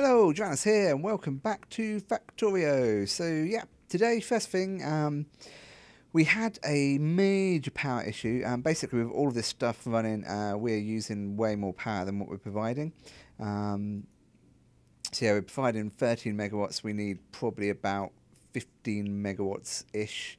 Hello, Duranis here, and welcome back to Factorio. So yeah, today, first thing, we had a major power issue. Basically, with all of this stuff running, we're using way more power than what we're providing. So yeah, we're providing 13 megawatts. We need probably about 15 megawatts-ish.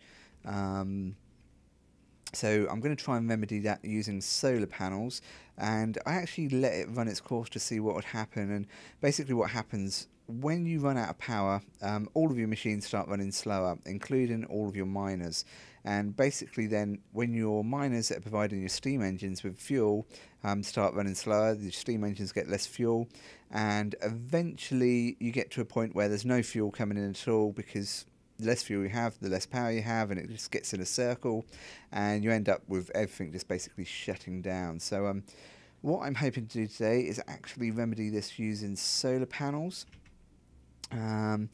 So I'm going to try and remedy that using solar panels, and I actually let it run its course to see what would happen. And basically what happens when you run out of power, all of your machines start running slower, including all of your miners. And basically then when your miners that are providing your steam engines with fuel start running slower, the steam engines get less fuel, and eventually you get to a point where there's no fuel coming in at all, because the less fuel you have, the less power you have, and it just gets in a circle, and you end up with everything just basically shutting down. So what I'm hoping to do today is actually remedy this using solar panels. And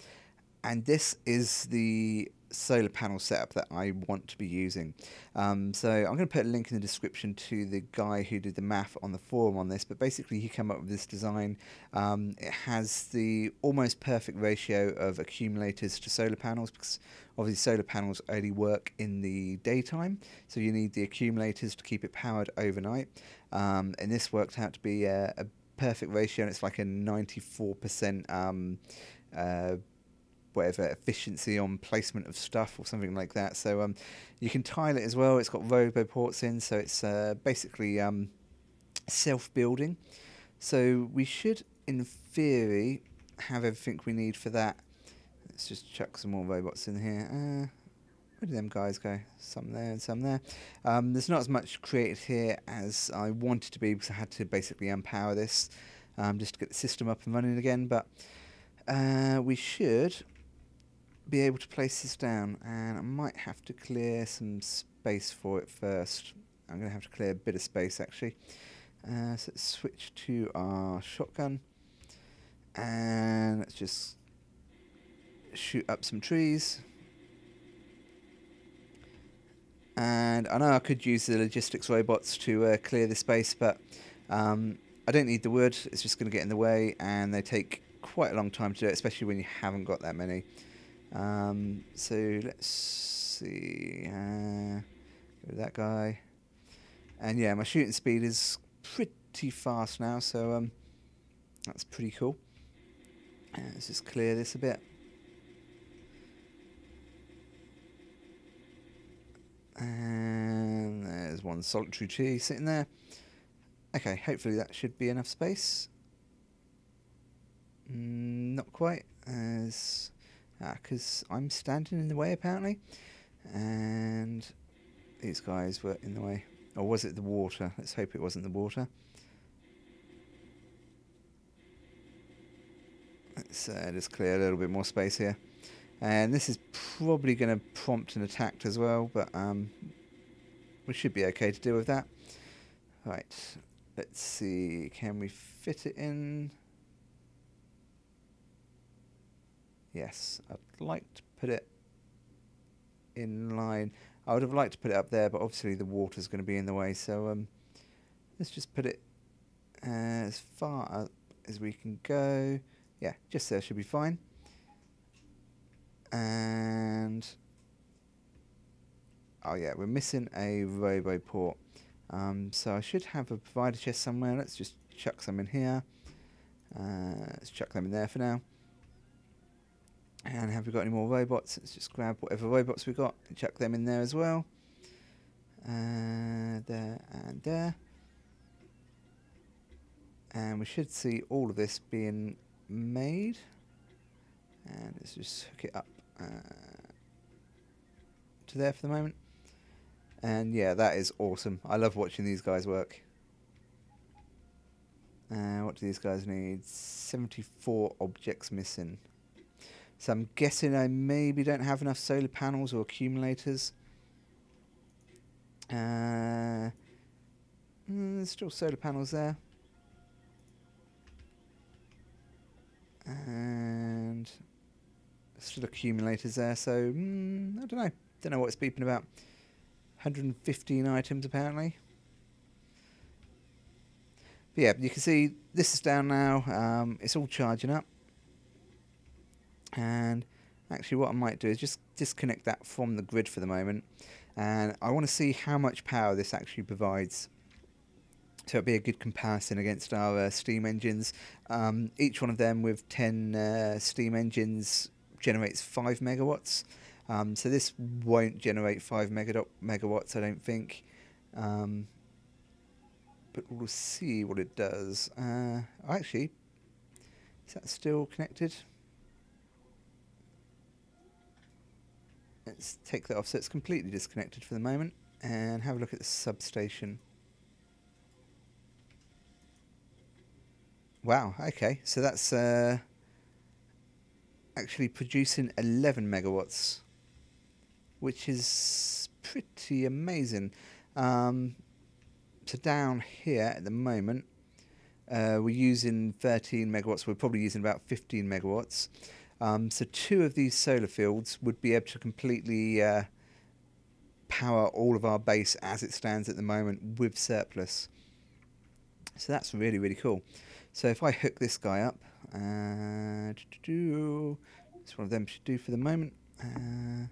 this is the solar panel setup that I want to be using. So I'm going to put a link in the description to the guy who did the math on the forum on this, but basically he came up with this design. It has the almost perfect ratio of accumulators to solar panels, because obviously solar panels only work in the daytime, so you need the accumulators to keep it powered overnight. And this worked out to be a perfect ratio, and it's like a 94% whatever efficiency on placement of stuff or something like that. So you can tile it as well. It's got Roboports in, so it's basically self-building. So we should, in theory, have everything we need for that. Let's just chuck some more robots in here. Where did them guys go? Some there and some there. There's not as much created here as I wanted to be, because I had to basically unpower this just to get the system up and running again. But we should be able to place this down, and I might have to clear some space for it first. I'm going to have to clear a bit of space actually. So let's switch to our shotgun, and let's just shoot up some trees. And I know I could use the logistics robots to clear the space, but I don't need the wood. It's just going to get in the way, and they take quite a long time to do it, especially when you haven't got that many. So let's see, go with that guy, and yeah, my shooting speed is pretty fast now, so that's pretty cool. Let's just clear this a bit, and there's one solitary tree sitting there. Okay, hopefully that should be enough space. Not quite, as because I'm standing in the way apparently, and these guys were in the way. Or was it the water? Let's hope it wasn't the water. Let's just clear a little bit more space here, and this is probably going to prompt an attack as well, but we should be okay to deal with that. Right, let's see, can we fit it in? Yes, I'd like to put it in line. I would have liked to put it up there, but obviously the water's going to be in the way, so let's just put it as far up as we can go. Yeah, just there should be fine. And oh yeah, we're missing a Roboport. So I should have a provider chest somewhere. Let's just chuck some in here. Let's chuck them in there for now. And have we got any more robots? Let's just grab whatever robots we got and chuck them in there as well. There and there. And we should see all of this being made. And let's just hook it up to there for the moment. And yeah, that is awesome. I love watching these guys work. What do these guys need? 74 objects missing. So I'm guessing I maybe don't have enough solar panels or accumulators. There's still solar panels there. And still accumulators there, so I don't know. Don't know what it's beeping about. 115 items apparently. But yeah, you can see this is down now. It's all charging up. And actually what I might do is just disconnect that from the grid for the moment, and I want to see how much power this actually provides. So it'll be a good comparison against our steam engines. Each one of them with 10 steam engines generates 5 megawatts. So this won't generate 5 megawatts, I don't think. But we'll see what it does. Actually, is that still connected? Let's take that off so it's completely disconnected for the moment and have a look at the substation. Wow, okay, so that's actually producing 11 megawatts, which is pretty amazing. So down here at the moment, we're using 13 megawatts. We're probably using about 15 megawatts. So 2 of these solar fields would be able to completely power all of our base as it stands at the moment with surplus. So that's really, really cool. So if I hook this guy up, it's one of them should do for the moment. And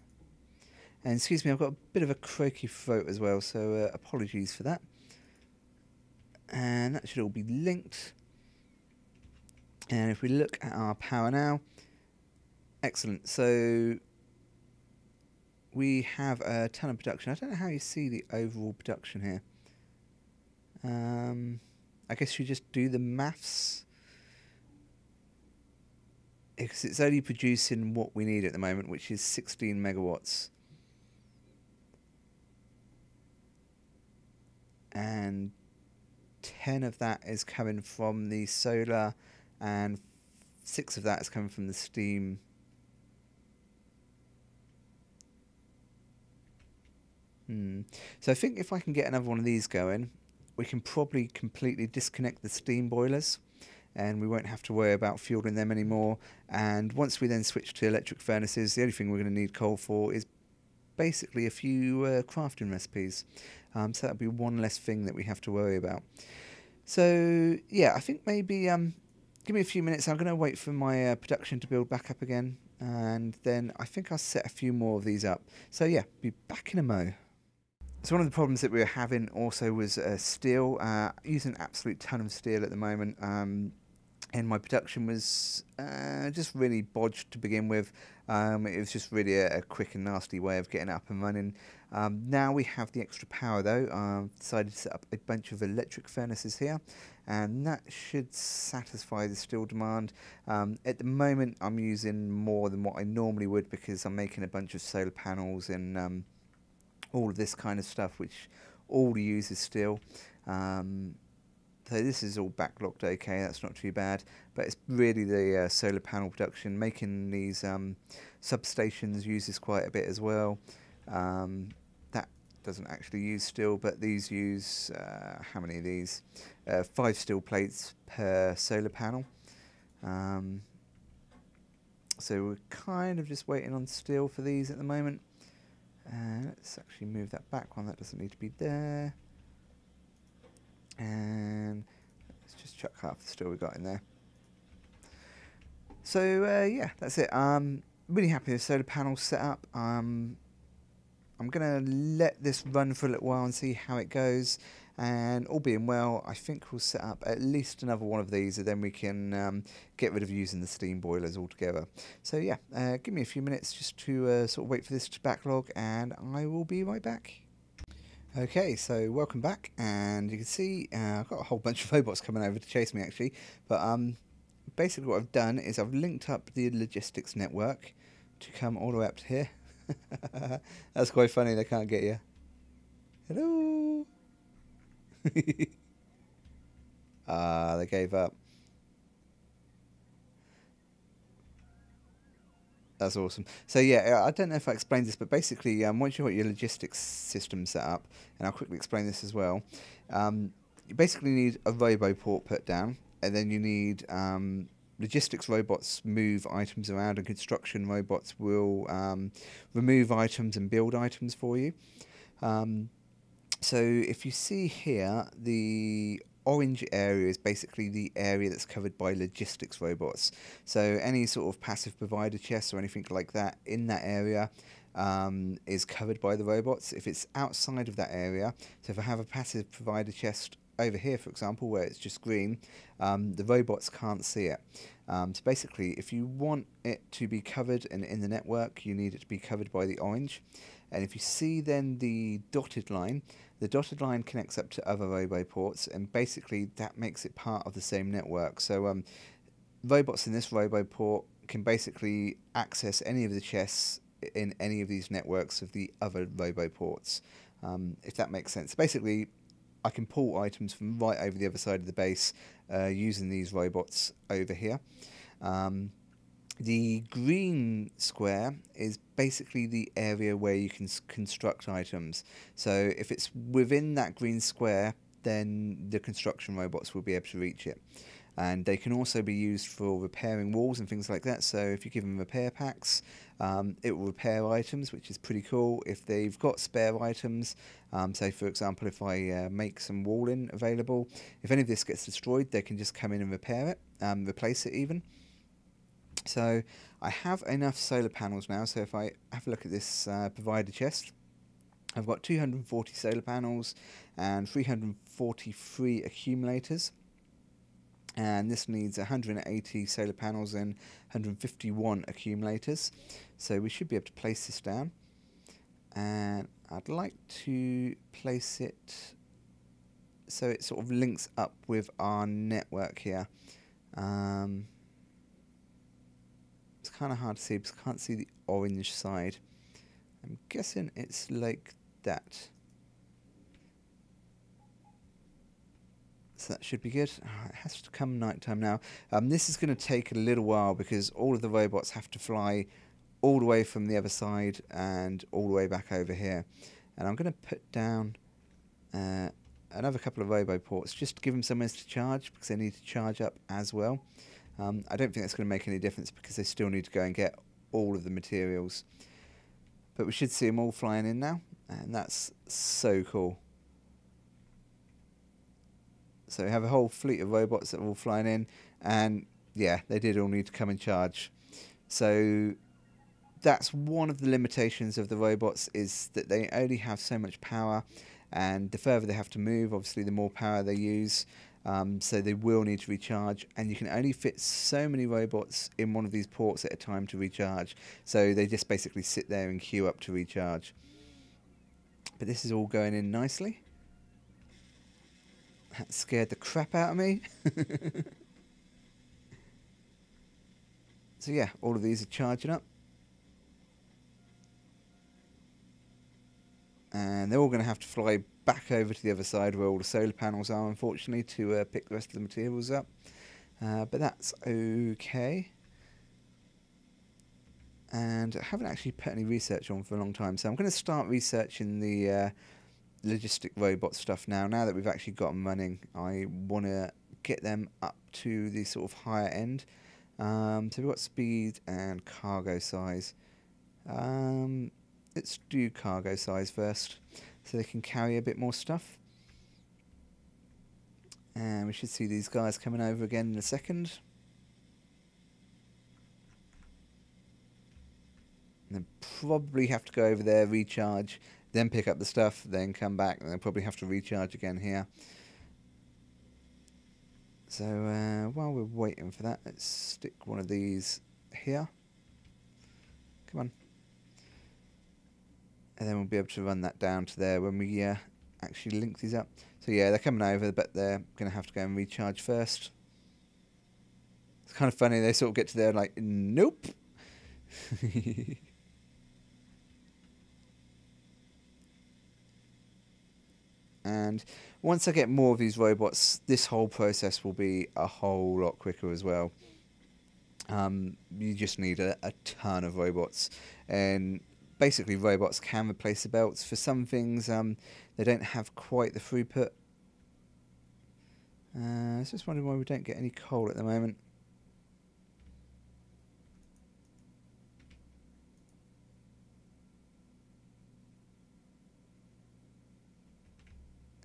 excuse me, I've got a bit of a croaky throat as well, so apologies for that. And that should all be linked. And if we look at our power now, excellent. So we have a ton of production. I don't know how you see the overall production here. I guess you just do the maths, because it's only producing what we need at the moment, which is 16 megawatts. And 10 of that is coming from the solar, and 6 of that is coming from the steam. So I think if I can get another one of these going, we can probably completely disconnect the steam boilers, and we won't have to worry about fueling them anymore. And once we then switch to electric furnaces, the only thing we're going to need coal for is basically a few crafting recipes. So that'll be one less thing that we have to worry about. So yeah, I think maybe give me a few minutes. I'm going to wait for my production to build back up again, and then I think I'll set a few more of these up. So yeah, be back in a mo. So one of the problems that we were having also was steel. Using an absolute ton of steel at the moment, and my production was just really bodged to begin with. It was just really a quick and nasty way of getting up and running. Now we have the extra power though. I've decided to set up a bunch of electric furnaces here, and that should satisfy the steel demand. At the moment I'm using more than what I normally would, because I'm making a bunch of solar panels and all of this kind of stuff, which all uses steel. So this is all backlogged okay, that's not too bad, but it's really the solar panel production. Making these substations uses quite a bit as well. That doesn't actually use steel, but these use, how many of these? 5 steel plates per solar panel. So we're kind of just waiting on steel for these at the moment. Let's actually move that back one, that doesn't need to be there. And let's just chuck half the steel we got in there. So yeah, that's it. Really happy with the solar panel set up. I'm gonna let this run for a little while and see how it goes, and all being well, I think we'll set up at least another one of these, and then we can get rid of using the steam boilers altogether. So yeah, give me a few minutes just to sort of wait for this to backlog, and I will be right back. Okay, so welcome back, and you can see I've got a whole bunch of robots coming over to chase me actually, but basically what I've done is I've linked up the logistics network to come all the way up to here. That's quite funny, they can't get you. Hello. They gave up. That's awesome. So yeah, I don't know if I explained this, but basically once you've got your logistics system set up, and I'll quickly explain this as well, you basically need a Roboport put down, and then you need logistics robots move items around, and construction robots will remove items and build items for you. So if you see here, the orange area is basically the area that's covered by logistics robots. So any sort of passive provider chests or anything like that in that area is covered by the robots. If it's outside of that area, so if I have a passive provider chest over here, for example, where it's just green, the robots can't see it. So basically, if you want it to be covered and in the network, you need it to be covered by the orange. And if you see then the dotted line connects up to other Roboports, and basically that makes it part of the same network. So robots in this Roboport can basically access any of the chests in any of these networks of the other Roboports, if that makes sense. Basically, I can pull items from right over the other side of the base using these robots over here. The green square is basically the area where you can construct items. So if it's within that green square, then the construction robots will be able to reach it. And they can also be used for repairing walls and things like that. So if you give them repair packs, it will repair items, which is pretty cool. If they've got spare items, say for example, if I make some walling available, if any of this gets destroyed, they can just come in and repair it, replace it even. So I have enough solar panels now. So if I have a look at this provider chest, I've got 240 solar panels and 343 accumulators. And this needs 180 solar panels and 151 accumulators. So we should be able to place this down. And I'd like to place it so it sort of links up with our network here. It's kind of hard to see because I can't see the orange side. I'm guessing it's like that. So that should be good. Oh, it has to come nighttime now. This is going to take a little while because all of the robots have to fly all the way from the other side and all the way back over here. And I'm going to put down another couple of Roboports just to give them somewhere to charge because they need to charge up as well. I don't think that's going to make any difference because they still need to go and get all of the materials. But we should see them all flying in now, and that's so cool. So we have a whole fleet of robots that are all flying in, and yeah, they did all need to come and charge. So that's one of the limitations of the robots, is that they only have so much power, and the further they have to move, obviously the more power they use. So they will need to recharge, and you can only fit so many robots in one of these ports at a time to recharge. So they just basically sit there and queue up to recharge. But this is all going in nicely. That scared the crap out of me. So yeah, all of these are charging up. And they're all going to have to fly back over to the other side where all the solar panels are, unfortunately, to pick the rest of the materials up. But that's okay. And I haven't actually put any research on for a long time, so I'm going to start researching the logistic robot stuff now. Now that we've actually got them running, I want to get them up to the sort of higher end. So we've got speed and cargo size. Let's do cargo size first, so they can carry a bit more stuff. And we should see these guys coming over again in a second. And then probably have to go over there, recharge, then pick up the stuff, then come back, and then probably have to recharge again here. So while we're waiting for that, let's stick one of these here. Come on. And then we'll be able to run that down to there when we actually link these up. So yeah, they're coming over, but they're going to have to go and recharge first. It's kind of funny, they sort of get to there like, nope. And once I get more of these robots, this whole process will be a whole lot quicker as well. You just need a ton of robots, and basically robots can replace the belts. For some things, they don't have quite the throughput. I was just wondering why we don't get any coal at the moment.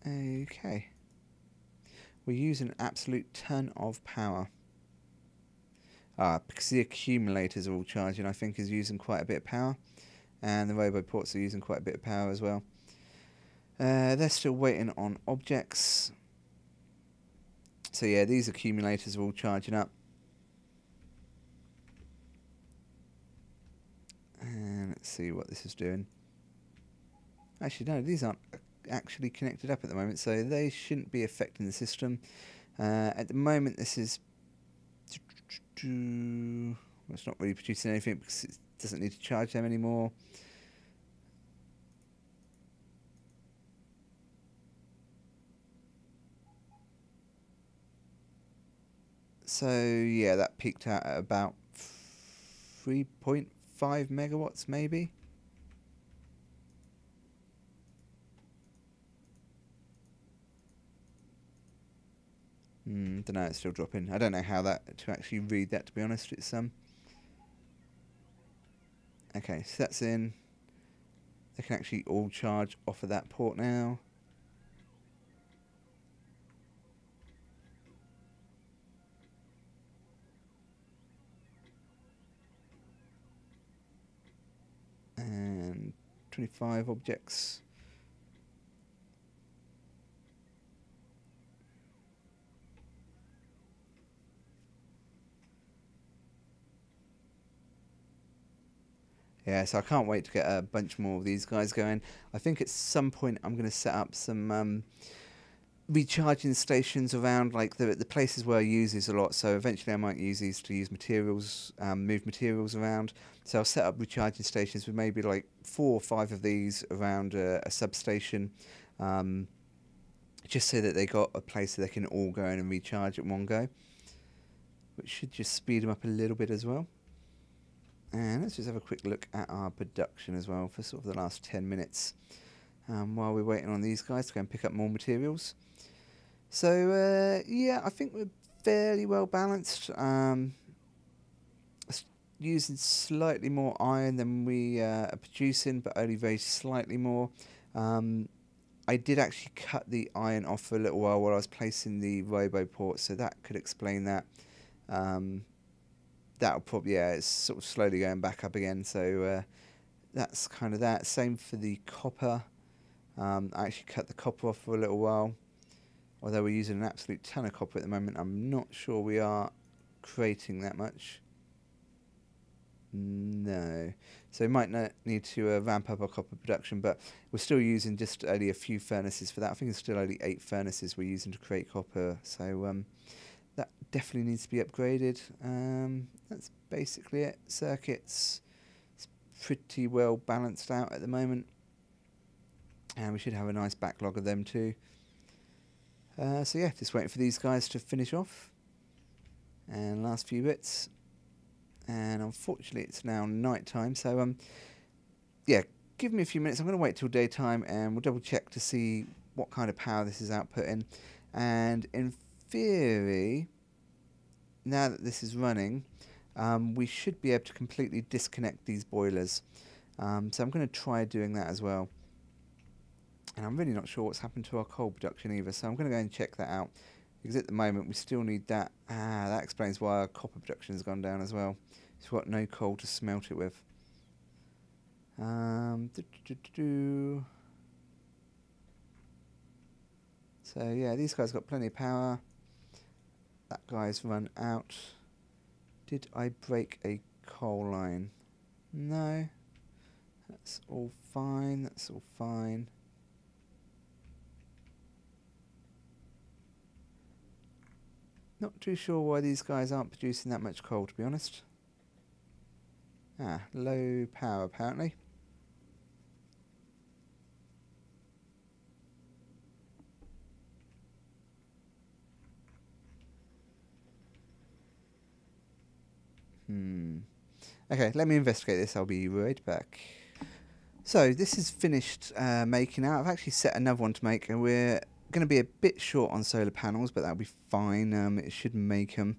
Okay. we're using an absolute ton of power. Because the accumulators are all charging, I think is using quite a bit of power. And the Roboports are using quite a bit of power as well. They're still waiting on objects. So yeah, these accumulators are all charging up. And let's see what this is doing. Actually, no, these aren't actually connected up at the moment, so they shouldn't be affecting the system. At the moment, this is... Well, it's not really producing anything because it doesn't need to charge them anymore. So yeah, that peaked out at about 3.5 megawatts maybe. Don't know, it's still dropping. I don't know how to actually read that, to be honest. It's okay, so that's in. They can actually all charge off of that port now. And 25 objects. Yeah, so I can't wait to get a bunch more of these guys going. I think at some point I'm going to set up some recharging stations around like the places where I use these a lot. So eventually I might use these to use materials, move materials around. So I'll set up recharging stations with maybe like 4 or 5 of these around a substation, just so that they got a place that they can all go in and recharge at one go, which should just speed them up a little bit as well. And let's just have a quick look at our production as well for sort of the last 10 minutes while we're waiting on these guys to go and pick up more materials. So yeah, I think we're fairly well balanced. Using slightly more iron than we are producing, but only very slightly more. I did actually cut the iron off for a little while I was placing the Roboport, so that could explain that. That'll probably, yeah, it's sort of slowly going back up again, so that's kind of that. Same for the copper. I actually cut the copper off for a little while, although we're using an absolute ton of copper at the moment. I'm not sure we are creating that much. No. So we might not need to ramp up our copper production, but we're still using just only a few furnaces for that. I think it's still only 8 furnaces we're using to create copper, so that definitely needs to be upgraded. That's basically it. Circuits, it's pretty well balanced out at the moment, and we should have a nice backlog of them too. So yeah, just waiting for these guys to finish off, and last few bits. And unfortunately it's now night time, so yeah, give me a few minutes. I'm going to wait till daytime and we'll double check to see what kind of power this is outputting. And in theory, now that this is running, we should be able to completely disconnect these boilers. So I'm going to try doing that as well. And I'm really not sure what's happened to our coal production either, so I'm going to go and check that out. Because at the moment we still need that. That explains why our copper production has gone down as well. We've got no coal to smelt it with. So yeah, these guys got plenty of power. That guy's run out. Did I break a coal line? No. That's all fine. That's all fine. Not too sure why these guys aren't producing that much coal, to be honest. Low power apparently. Okay, let me investigate this. I'll be right back. So this is finished making out. I've actually set another one to make, and we're going to be a bit short on solar panels, but that'll be fine. It should make them.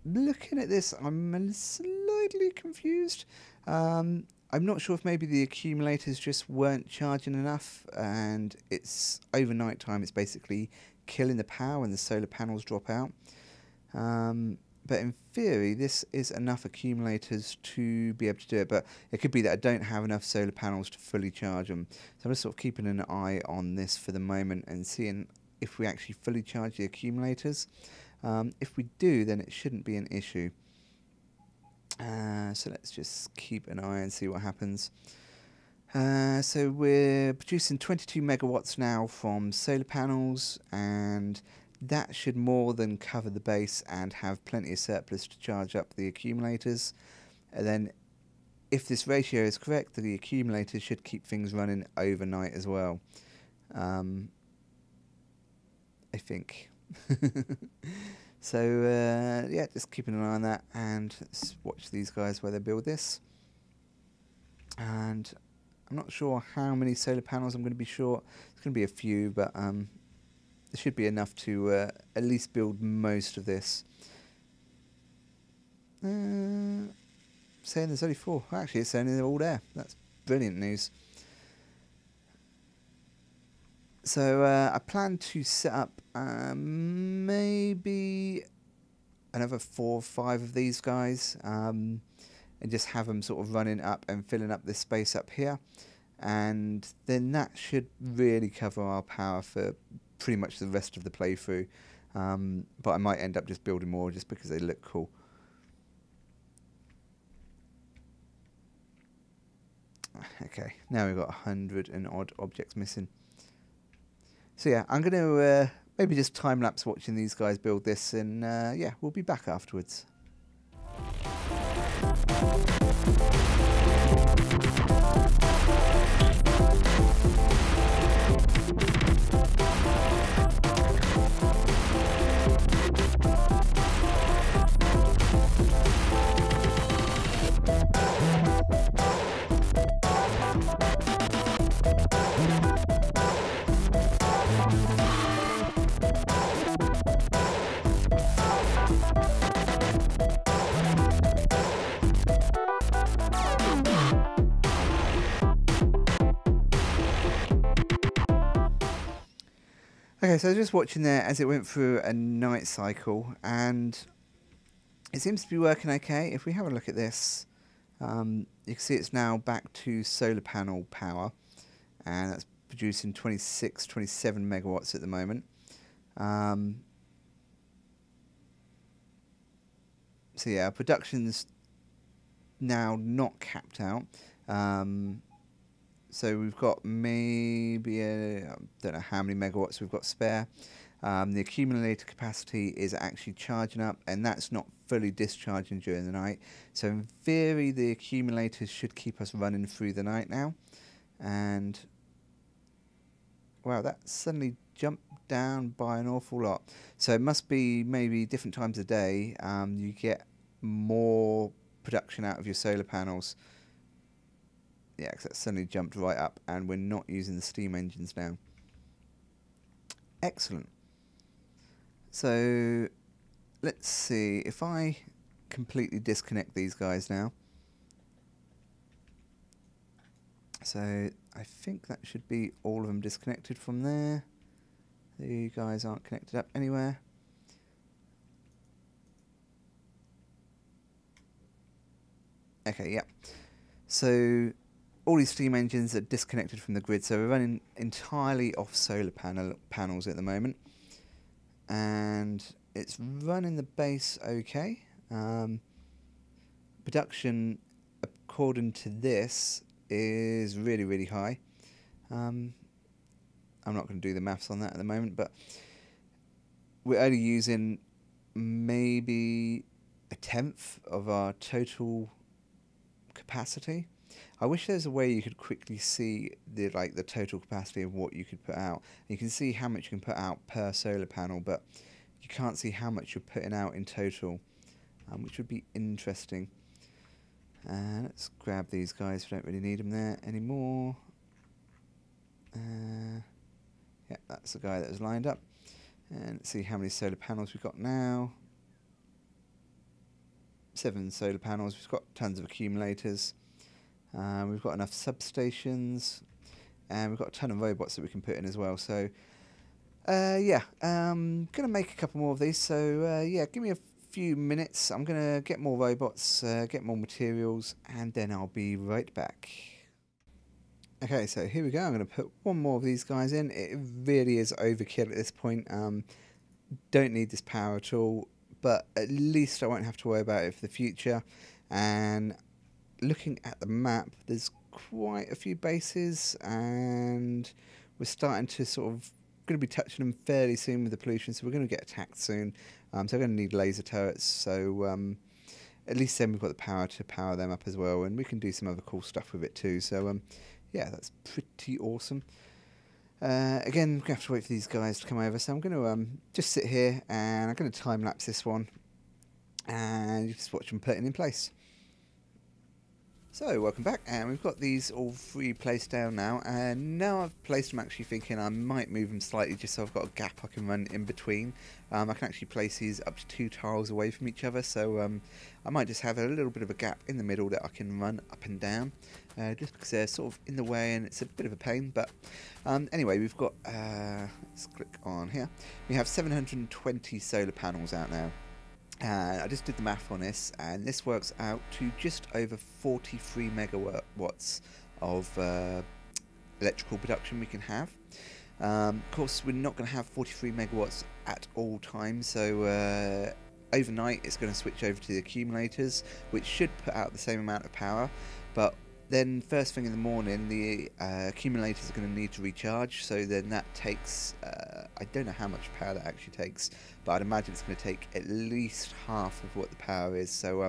Looking at this, I'm slightly confused. I'm not sure if maybe the accumulators just weren't charging enough, and it's overnight time. It's basically killing the power when the solar panels drop out. But in theory, this is enough accumulators to be able to do it. But it could be that I don't have enough solar panels to fully charge them. So I'm just sort of keeping an eye on this for the moment and seeing if we actually fully charge the accumulators. If we do, then it shouldn't be an issue. So let's just keep an eye and see what happens. So we're producing 22 megawatts now from solar panels, and that should more than cover the base and have plenty of surplus to charge up the accumulators. And then if this ratio is correct, the accumulators should keep things running overnight as well. I think. So yeah, just keeping an eye on that, and let's watch these guys while they build this. And I'm not sure how many solar panels I'm going to be short. It's going to be a few, but there should be enough to at least build most of this. Saying there's only 4. Actually, it's saying they're all there. That's brilliant news. So I plan to set up maybe another 4 or 5 of these guys, and just have them sort of running up and filling up this space up here, and then that should really cover our power for pretty much the rest of the playthrough. But I might end up just building more just because they look cool. Okay, now we've got 100 and odd objects missing. So yeah, I'm going to maybe just time-lapse watching these guys build this, and yeah, we'll be back afterwards. Okay, so I was just watching there as it went through a night cycle, and it seems to be working okay. If we have a look at this, you can see it's now back to solar panel power, and that's producing 26, 27 megawatts at the moment. So yeah, production's now not capped out. So we've got maybe, I don't know how many megawatts we've got spare. The accumulator capacity is actually charging up, and that's not fully discharging during the night. So in theory, the accumulators should keep us running through the night now. And wow, that suddenly jumped down by an awful lot. So it must be maybe different times of day, you get more production out of your solar panels. Yeah, because that suddenly jumped right up, and we're not using the steam engines now. Excellent. So let's see if I completely disconnect these guys now. So I think that should be all of them disconnected from there. The guys aren't connected up anywhere. Okay, yeah. So all these steam engines are disconnected from the grid, so we're running entirely off solar panels at the moment, and it's running the base okay. Production, according to this, is really, really high. I'm not going to do the maths on that at the moment, but we're only using maybe 1/10 of our total capacity. I wish there's a way you could quickly see the total capacity of what you could put out. You can see how much you can put out per solar panel, but you can't see how much you're putting out in total, which would be interesting. Let's grab these guys. We don't really need them there anymore. Yeah, that's the guy that was lined up. And let's see how many solar panels we've got now. 7 solar panels. We've got tons of accumulators. We've got enough substations, and we've got a ton of robots that we can put in as well. So Yeah, gonna make a couple more of these. So yeah, give me a few minutes. I'm gonna get more robots, get more materials, and then I'll be right back. Okay, so here we go. I'm gonna put one more of these guys in. It really is overkill at this point. Don't need this power at all, but at least I won't have to worry about it for the future. And looking at the map, there's quite a few bases, and we're starting to sort of going to be touching them fairly soon with the pollution, so we're going to get attacked soon. So we're going to need laser turrets, so at least then we've got the power to power them up as well, and we can do some other cool stuff with it too. So yeah, that's pretty awesome. Again, we're going to have to wait for these guys to come over, so I'm going to just sit here and I'm going to time lapse this one, and you just watch them putting in place. So welcome back, and we've got these all three placed down now, and now I've placed them actually thinking I might move them slightly just so I've got a gap I can run in between. I can actually place these up to 2 tiles away from each other, so I might just have a little bit of a gap in the middle that I can run up and down, just because they're sort of in the way and it's a bit of a pain. But anyway, we've got, let's click on here, we have 720 solar panels out now. I just did the math on this, and this works out to just over 43 megawatts of electrical production we can have. Of course, we're not going to have 43 megawatts at all times, so overnight it's going to switch over to the accumulators, which should put out the same amount of power, but then first thing in the morning the accumulators are going to need to recharge, so then that takes, I don't know how much power that actually takes, but I'd imagine it's going to take at least half of what the power is. So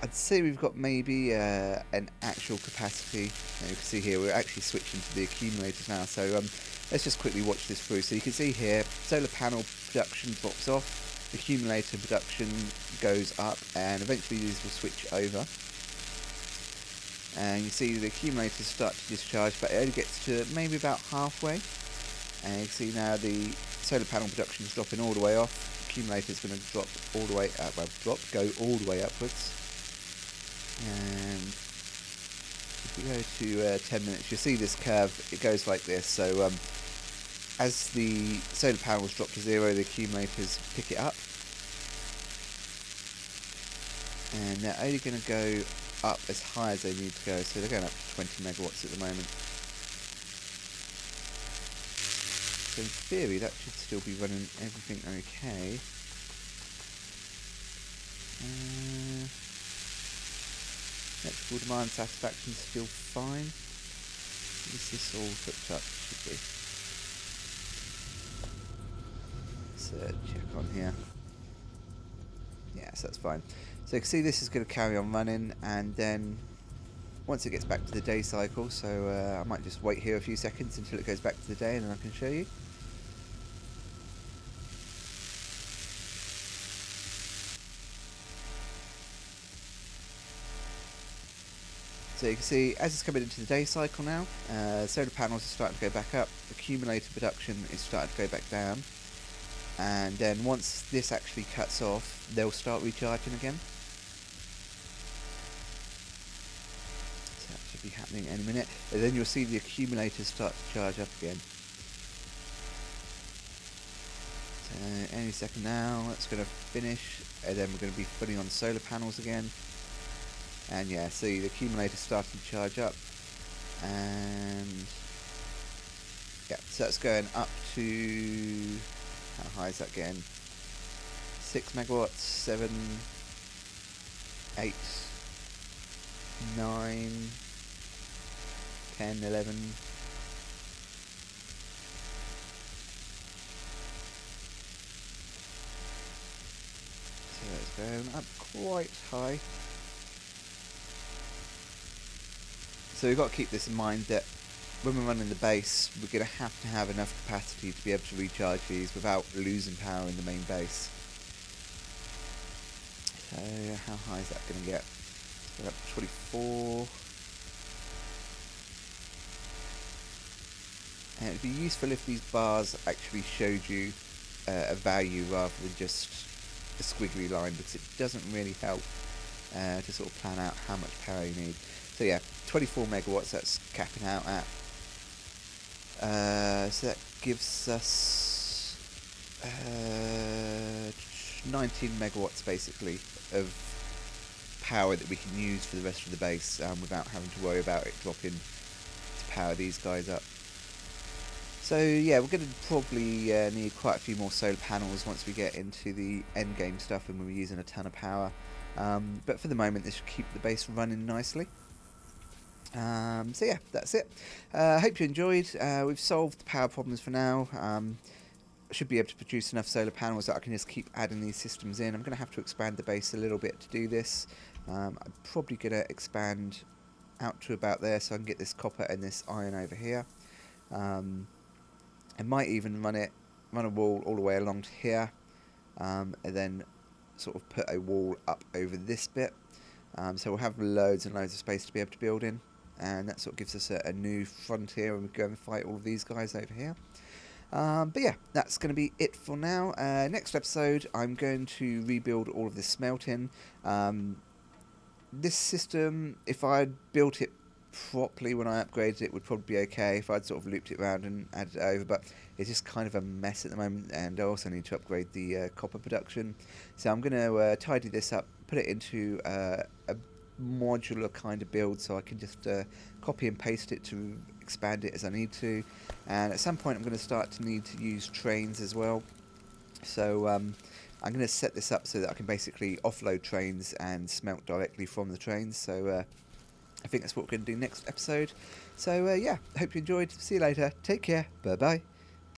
I'd say we've got maybe an actual capacity. You can see here we're actually switching to the accumulators now, so let's just quickly watch this through. So you can see here solar panel production drops off, accumulator production goes up, and eventually these will switch over. And you see the accumulators start to discharge, but it only gets to maybe about halfway. And you can see now the solar panel production is dropping all the way off. Accumulator is going to drop all the way up, go all the way upwards. And if we go to 10 minutes, you'll see this curve. It goes like this. So as the solar panels drop to 0, the accumulators pick it up, and they're only going to go up as high as they need to go, so they're going up to 20 megawatts at the moment. So in theory that should still be running everything okay. Electrical demand satisfaction is still fine. Is this all hooked up? Should be. So check on here. Yes, that's fine. So you can see this is going to carry on running, and then once it gets back to the day cycle, so I might just wait here a few seconds until it goes back to the day and then I can show you. So you can see as it's coming into the day cycle now, solar panels are starting to go back up, accumulator production is starting to go back down, and then once this actually cuts off, they'll start recharging again. So that should be happening any minute, and then you'll see the accumulators start to charge up again. So any second now, that's going to finish, and then we're going to be putting on solar panels again. And yeah, see the accumulator starting to charge up, and yeah, so that's going up to, how high is that getting? 6 megawatts, 7, 8, 9, 10, 11. So it's going up quite high. So we've got to keep this in mind that when we're running the base, we're going to have enough capacity to be able to recharge these without losing power in the main base. So how high is that going to get? We're up to 24. And it would be useful if these bars actually showed you a value rather than just a squiggly line, because it doesn't really help to sort of plan out how much power you need. So yeah, 24 megawatts that's capping out at. So that gives us 19 megawatts basically of power that we can use for the rest of the base without having to worry about it dropping to power these guys up. So yeah, we're going to probably need quite a few more solar panels once we get into the end game stuff and we're using a ton of power. But for the moment, this should keep the base running nicely. So yeah, that's it. Hope you enjoyed. We've solved the power problems for now. I should be able to produce enough solar panels that I can just keep adding these systems in. I'm going to have to expand the base a little bit to do this. I'm probably going to expand out to about there so I can get this copper and this iron over here. I might even run a wall all the way along to here, and then sort of put a wall up over this bit. So we'll have loads and loads of space to be able to build in, and that sort of gives us a new frontier when we go and fight all of these guys over here. But yeah, that's going to be it for now. Next episode, I'm going to rebuild all of this smelting. This system, if I'd built it properly when I upgraded it, would probably be okay if I'd sort of looped it around and added it over, but it's just kind of a mess at the moment, and I also need to upgrade the copper production. So I'm going to tidy this up, put it into a modular kind of build so I can just copy and paste it to expand it as I need to, and at some point I'm going to start to need to use trains as well. So I'm going to set this up so that I can basically offload trains and smelt directly from the trains. So I think that's what we're going to do next episode. So yeah, hope you enjoyed. See you later. Take care. Bye bye.